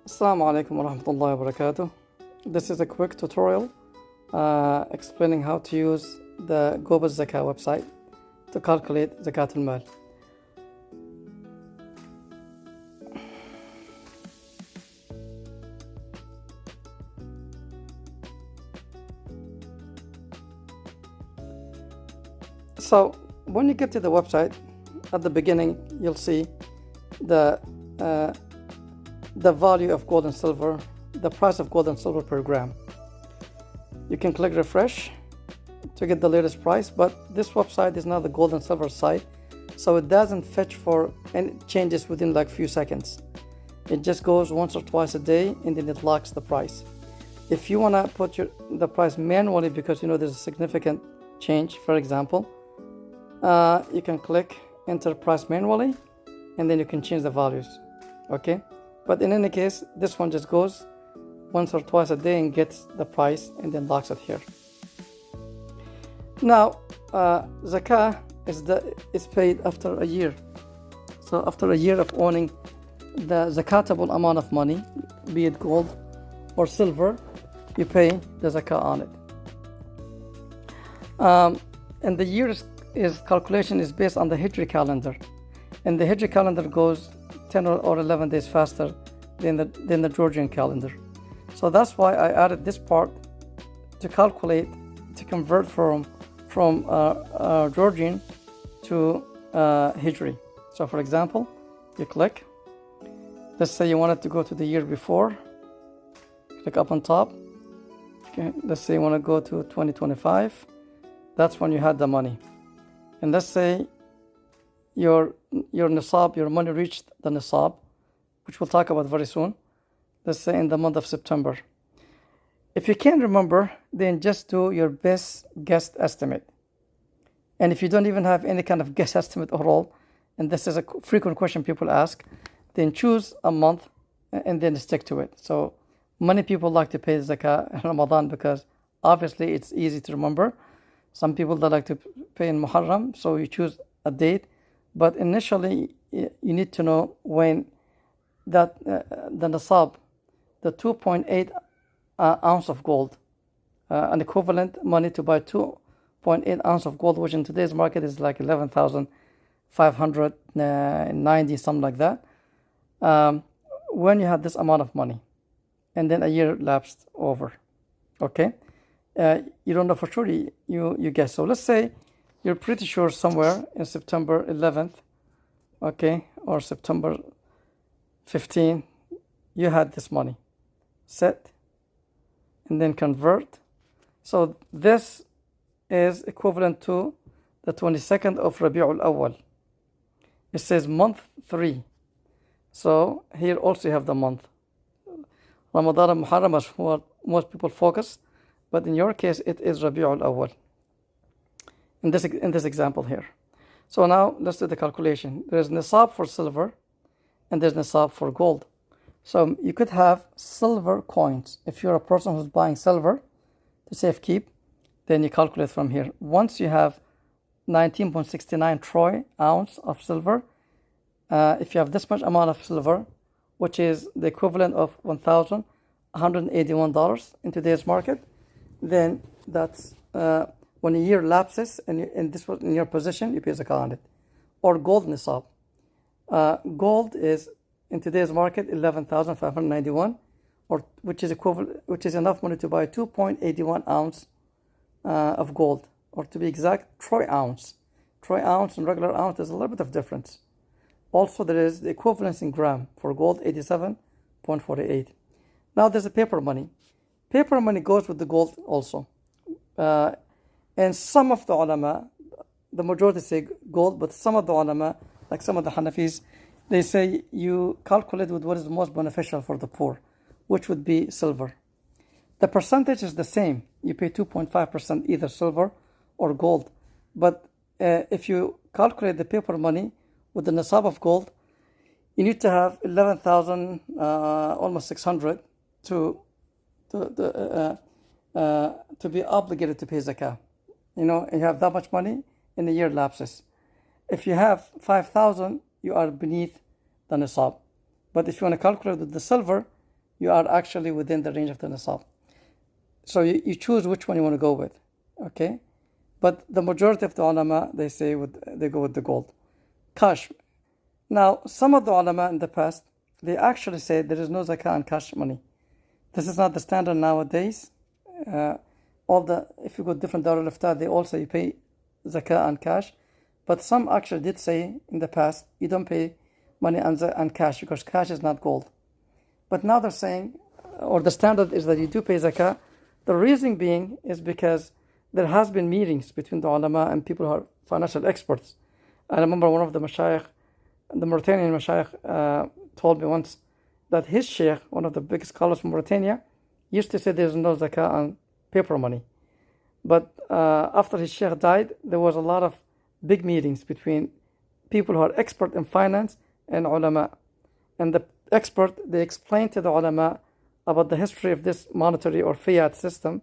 Assalamu alaikum wa rahmatullahi wa barakatuh. This is a quick tutorial explaining how to use the Gobaz Zakah website to calculate Zakat al-Mal. So when you get to the website, at the beginning you'll see the value of gold and silver, the price of gold and silver per gram. You can click refresh to get the latest price, but this website is not the gold and silver site, so it doesn't fetch for any changes within like few seconds. It just goes once or twice a day and then it locks the price. If you want to put the price manually because you know there's a significant change, for example, you can click enter price manually and then you can change the values. Okay, but in any case, this one just goes once or twice a day and gets the price and then locks it here. Now Zakah is paid after a year. So after a year of owning the zakatable amount of money, be it gold or silver, you pay the zakah on it. And the year's calculation is based on the Hijri calendar, and the Hijri calendar goes 10 or 11 days faster than the Georgian calendar. So that's why I added this part to calculate, to convert from Georgian to Hijri. So for example, you click, let's say you wanted to go to the year before, click up on top. Okay, let's say you want to go to 2025. That's when you had the money. And let's say your nisab, your money reached the nisab, which we'll talk about very soon. Let's say in the month of September. If you can't remember, then just do your best guess estimate. And if you don't even have any kind of guess estimate at all, and this is a frequent question people ask, then choose a month and then stick to it. So many people like to pay zakah in Ramadan because obviously it's easy to remember. Some people that like to pay in Muharram, so you choose a date. But initially, you need to know when that the nisab, the 2.8 ounce of gold, an equivalent money to buy 2.8 ounce of gold, which in today's market is like 11,590, something like that. When you have this amount of money, and then a year lapsed over, okay? You don't know for sure, you guess. So let's say you're pretty sure somewhere in September 11th, okay, or September 15, you had this money. Set, and then convert. So this is equivalent to the 22nd of Rabi'ul Awwal. It says month 3. So here also you have the month. Ramadan and Muharram is what most people focus, but in your case it is Rabi'ul Awwal. In this example here. So now let's do the calculation. There's nisab for silver and there's nisab for gold. So you could have silver coins. If you're a person who's buying silver to safekeep, then you calculate from here. Once you have 19.69 troy ounce of silver, if you have this much amount of silver, which is the equivalent of $1,181 in today's market, then that's when a year lapses and this was in your possession, you pay zakah on it. Or gold nisab. Gold is in today's market 11,591, which is enough money to buy 2.81 ounce of gold, or to be exact, troy ounce. Troy ounce and regular ounce, there's a little bit of difference. Also, there is the equivalence in gram for gold, 87.48. Now there's a paper money. Paper money goes with the gold also. And some of the ulama, the majority say gold, but some of the ulama, like some of the Hanafis, they say you calculate with what is most beneficial for the poor, which would be silver. The percentage is the same. You pay 2.5% either silver or gold. But if you calculate the paper money with the nisab of gold, you need to have 11,000, almost 600 to be obligated to pay zakah. You know, you have that much money in a year lapses. If you have 5,000, you are beneath the nisab. But if you want to calculate with the silver, you are actually within the range of the nisab. So you choose which one you want to go with, okay? But the majority of the ulama, they go with the gold. Cash. Now, some of the ulama in the past, they actually say there is no zakah on cash money. This is not the standard nowadays. If you go different Darul Ifta, they also you pay zakah on cash. But some actually did say in the past, you don't pay money on cash because cash is not gold. But now they're saying, or the standard is that you do pay zakah. The reason being is because there has been meetings between the ulama and people who are financial experts. I remember one of the mashayikh, the Mauritanian mashayikh, told me once that his sheikh, one of the biggest scholars from Mauritania, used to say there's no zakah on paper money. But after his sheikh died, there was a lot of big meetings between people who are expert in finance and ulama. And the expert, they explained to the ulama about the history of this monetary or fiat system.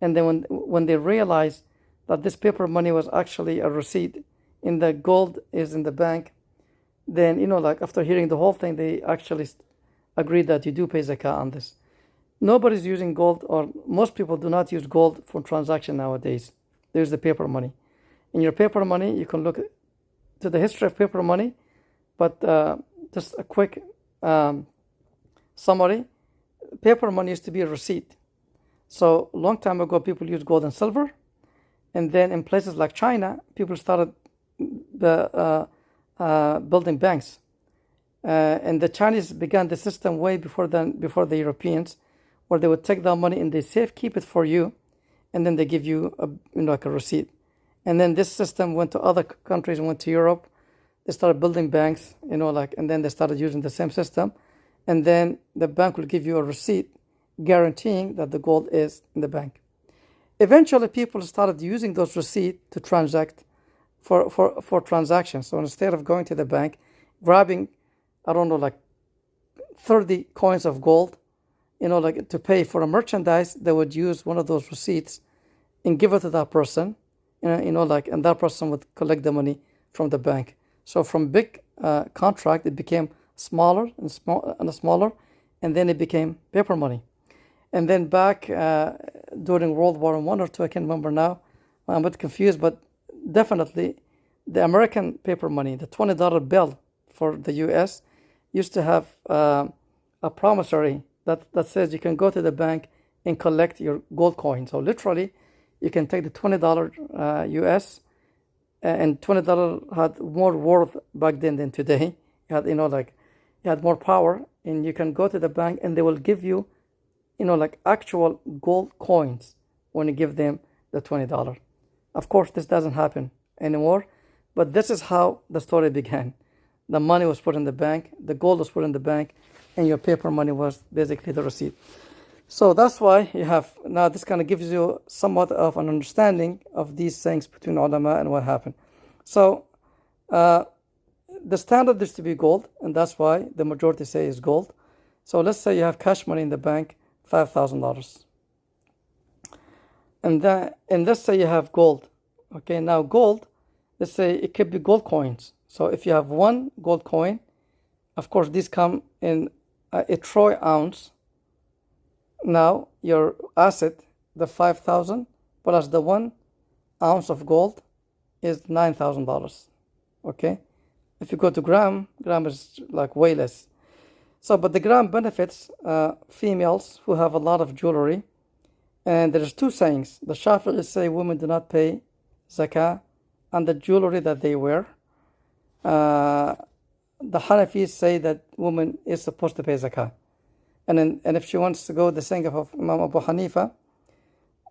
And then when they realized that this paper money was actually a receipt and the gold is in the bank, then, after hearing the whole thing, they actually agreed that you do pay zakah on this. Nobody's using gold, or most people do not use gold for transaction nowadays. There's the paper money. In your paper money, you can look to the history of paper money, but just a quick summary. Paper money used to be a receipt. So a long time ago, people used gold and silver. And then in places like China, people started building banks. And the Chinese began the system way before the Europeans, where they would take that money and they keep it for you, and then they give you like a receipt. And then this system went to other countries and went to Europe. They started building banks, and then they started using the same system. And then the bank will give you a receipt guaranteeing that the gold is in the bank. Eventually, people started using those receipts to transact for transactions. So instead of going to the bank, grabbing, 30 coins of gold, to pay for a merchandise, they would use one of those receipts and give it to that person, and that person would collect the money from the bank. So from big contract, it became smaller and smaller, and then it became paper money. And then back during World War I or II, I can't remember now, I'm a bit confused, but definitely the American paper money, the $20 bill for the US, used to have a promissory that says you can go to the bank and collect your gold coin. So literally, you can take the $20 US, and $20 had more worth back then than today. It had, it had more power, and you can go to the bank and they will give you, actual gold coins when you give them the $20. Of course, this doesn't happen anymore, but this is how the story began. The money was put in the bank, the gold was put in the bank, and your paper money was basically the receipt. So that's why you have, now this kind of gives you somewhat of an understanding of these things between ulama and what happened. So the standard is to be gold, and that's why the majority say is gold. So let's say you have cash money in the bank, $5,000. And let's say you have gold. Okay, now gold, let's say it could be gold coins. So if you have one gold coin, of course these come in a troy ounce. Now your asset, the 5,000 plus the 1 ounce of gold is $9,000. Okay, if you go to gram is like way less. So, but the gram benefits females who have a lot of jewelry. And there's two sayings. The Shafi'is say women do not pay zakah on the jewelry that they wear. The Hanafis say that woman is supposed to pay zakah. And if she wants to go the saying of Imam Abu Hanifa,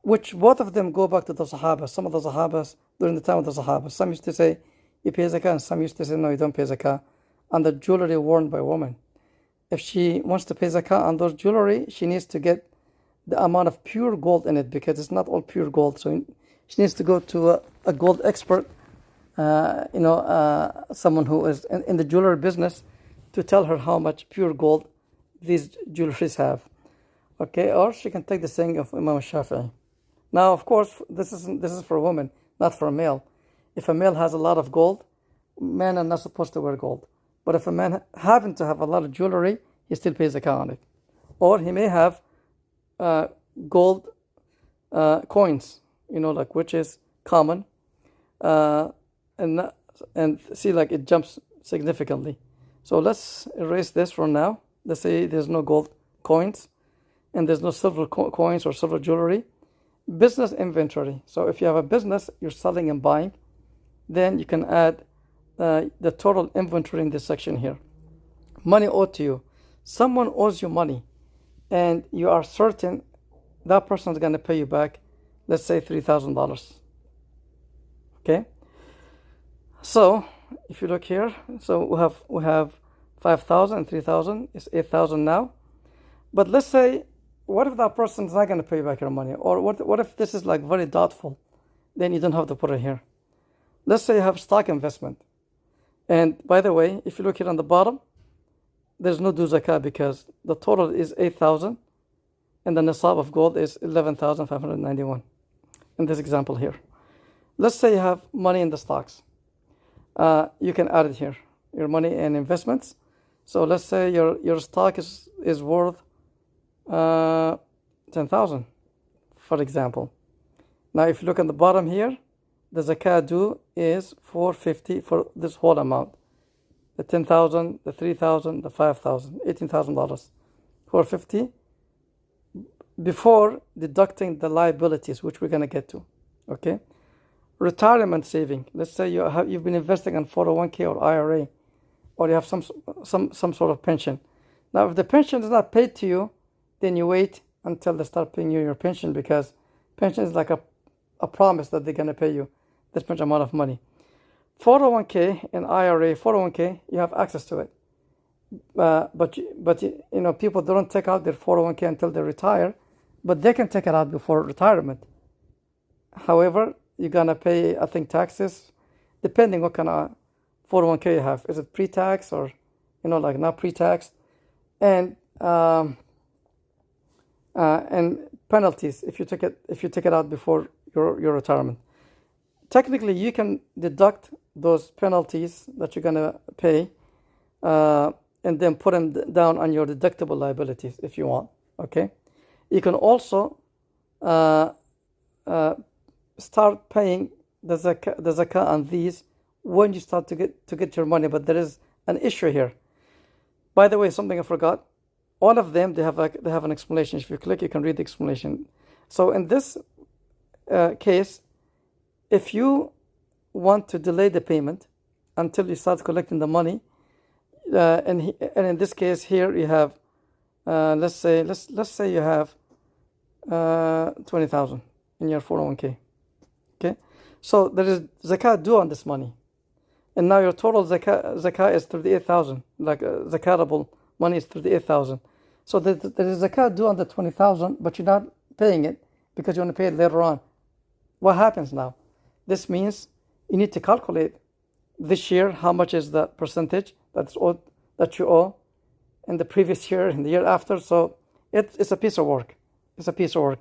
which both of them go back to the Sahaba. Some of the Sahabas during the time of the Sahaba. Some used to say you pay zakah, and some used to say no, you don't pay zakah on the jewelry worn by women. If she wants to pay zakah on those jewelry, she needs to get the amount of pure gold in it, because it's not all pure gold. So she needs to go to a gold expert, someone who is in the jewelry business, to tell her how much pure gold these jewelries have. Okay, or she can take the saying of Imam Shafi'i. Now, of course, this is for a woman, not for a male. If a male has a lot of gold, men are not supposed to wear gold. But if a man happens to have a lot of jewelry, he still pays zakah on it. Or he may have gold coins, like which is common, and see, like it jumps significantly. So let's erase this for now. Let's say there's no gold coins and there's no silver coins or silver jewelry. Business inventory. So if you have a business, you're selling and buying, then you can add the total inventory in this section here. Money owed to you. Someone owes you money and you are certain that person is going to pay you back, let's say $3,000. Okay. So if you look here, so we have 5,000 and 3,000 is 8,000 now. But let's say, what if that person is not going to pay you back your money? Or what if this is like very doubtful? Then you don't have to put it here. Let's say you have stock investment. And by the way, if you look here on the bottom, there's no do zakah because the total is 8,000 and the nisab of gold is 11,591 in this example here. Let's say you have money in the stocks. You can add it here, your money and investments. So let's say your stock is worth 10,000, for example. Now if you look at the bottom here, the zakah due is 450 for this whole amount. The 10,000, the 3,000, the 5,000, $18,000, 450 before deducting the liabilities, which we're gonna get to. Okay. Retirement saving. Let's say you've been investing in 401k or IRA, or you have some sort of pension. Now, if the pension is not paid to you, then you wait until they start paying you your pension, because pension is like a promise that they're gonna pay you this much amount of money. 401k and IRA, 401k, you have access to it, but people don't take out their 401k until they retire, but they can take it out before retirement. However, you're gonna pay, I think, taxes depending what kind of 401k you have. Is it pre-tax or like not pre-tax, and penalties if you take it out before your retirement. Technically, you can deduct those penalties that you're gonna pay, and then put them down on your deductible liabilities if you want. Okay, you can also start paying the zakah on these when you start to get your money. But there is an issue here. By the way, something I forgot. All of them, they have an explanation. If you click, you can read the explanation. So in this case, if you want to delay the payment until you start collecting the money, and in this case here you have, let's say you have 20,000 in your 401k. Okay, so there is zakah due on this money, and now your total zakah is 38,000. Like zakatable money is 38,000. So there is zakah due on the 20,000, but you're not paying it because you want to pay it later on. What happens now? This means you need to calculate this year how much is the percentage that you owe in the previous year, in the year after. So it's a piece of work. It's a piece of work.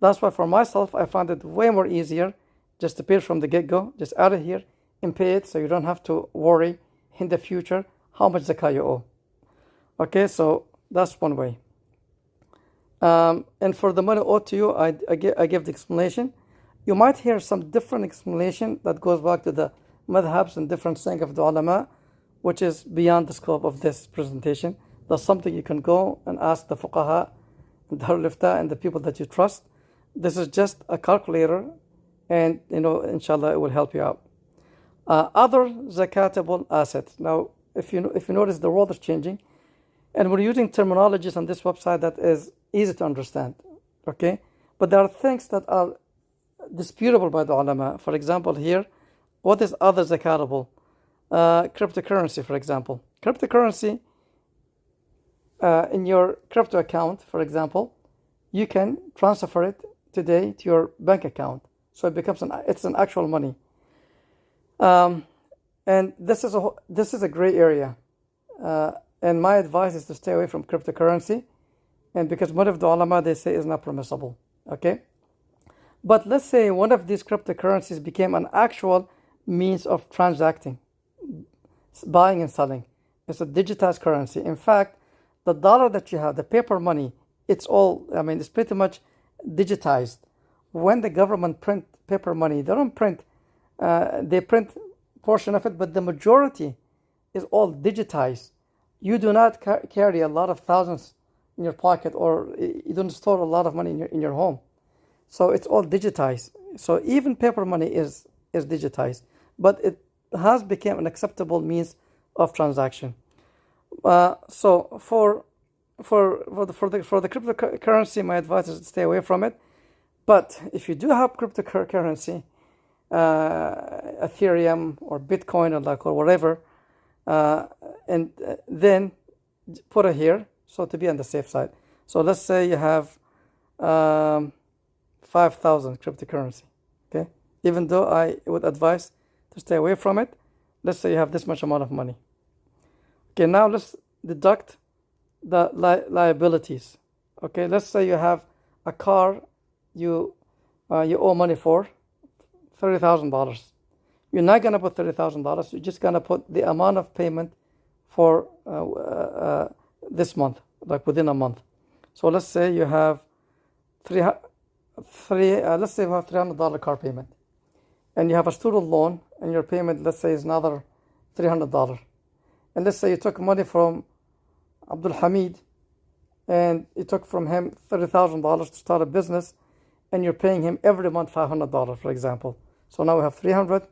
That's why for myself, I found it way more easier just to pay it from the get-go. Just add it here and pay it, so you don't have to worry in the future how much zakah you owe. Okay, so that's one way. And for the money owed to you, I give the explanation. You might hear some different explanation that goes back to the madhabs and different saying of the ulama, which is beyond the scope of this presentation. That's something you can go and ask the fuqaha and the ifta and the people that you trust. This is just a calculator, and inshallah it will help you out. Other zakatable assets. Now, if you notice, the world is changing, and we're using terminologies on this website that is easy to understand. Okay, but there are things that are disputable by the ulama. For example, here, what is other zakatable? Cryptocurrency, for example. Cryptocurrency, in your crypto account, for example, you can transfer it today to your bank account, so it becomes it's an actual money. And this is a gray area, and my advice is to stay away from cryptocurrency, and because one of the ulama, they say is not permissible. Okay, but let's say one of these cryptocurrencies became an actual means of transacting, buying and selling. It's a digitized currency. In fact, the dollar that you have, the paper money, it's all, I mean, it's pretty much digitized. When the government print paper money, they don't print, they print portion of it, but the majority is all digitized. You do not carry a lot of thousands in your pocket, or you don't store a lot of money in your home. So it's all digitized. So even paper money is digitized, but it has become an acceptable means of transaction. So for the cryptocurrency, my advice is to stay away from it. But if you do have cryptocurrency, Ethereum or Bitcoin or whatever, and then put it here, so to be on the safe side. So let's say you have 5,000 cryptocurrency, okay? Even though I would advise to stay away from it, let's say you have this much amount of money. Okay, now let's deduct the liabilities. Okay, let's say you have a car you owe money for, $30,000. You're not gonna put $30,000. You're just gonna put the amount of payment for this month, like within a month. So let's say you have let's say you have $300 car payment, and you have a student loan, and your payment, let's say, is another $300. And let's say you took money from Abdul Hamid, and you took from him $30,000 to start a business, and you're paying him every month $500, for example. So now we have 300,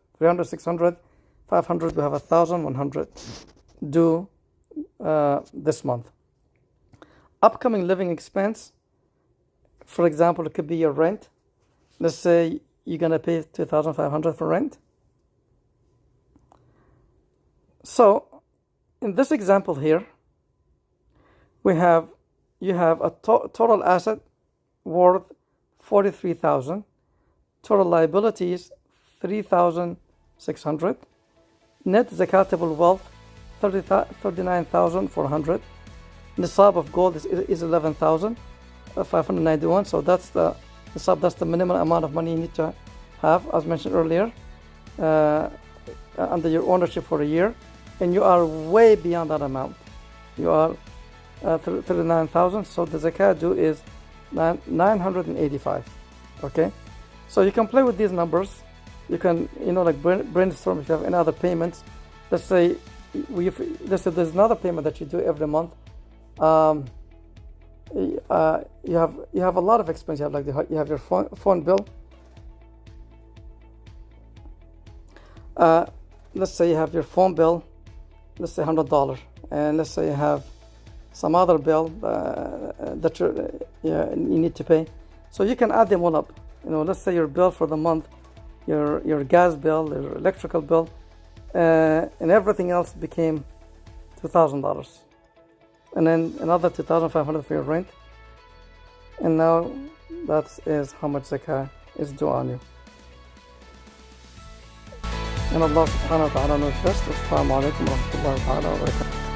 600, 500, we have 1,000, 100 due this month. Upcoming living expense, for example, it could be your rent. Let's say you're gonna pay $2,500 for rent. So in this example here, you have a total asset worth $43,000, total liabilities $3,600, net zakatable wealth $39,400, nisab of gold is $11,591. So that's the nisab, that's the minimum amount of money you need to have, as mentioned earlier, under your ownership for a year, and you are way beyond that amount. You are 39,000. So the zakat due is 985. Okay, so you can play with these numbers. You can, like brainstorm if you have any other payments. Let's say there's another payment that you do every month. You have a lot of expense. You have your phone bill. Let's say you have your phone bill. Let's say $100, and let's say you have some other bill that you need to pay. So you can add them all up. Let's say your bill for the month, your gas bill, your electrical bill, and everything else became $2,000, and then another $2,500 for your rent. And now that is how much zakah is due on you. And Allah subhanahu wa ta'ala knows best. Assalamu alaikum wa rahmatullahi wa barakatuh.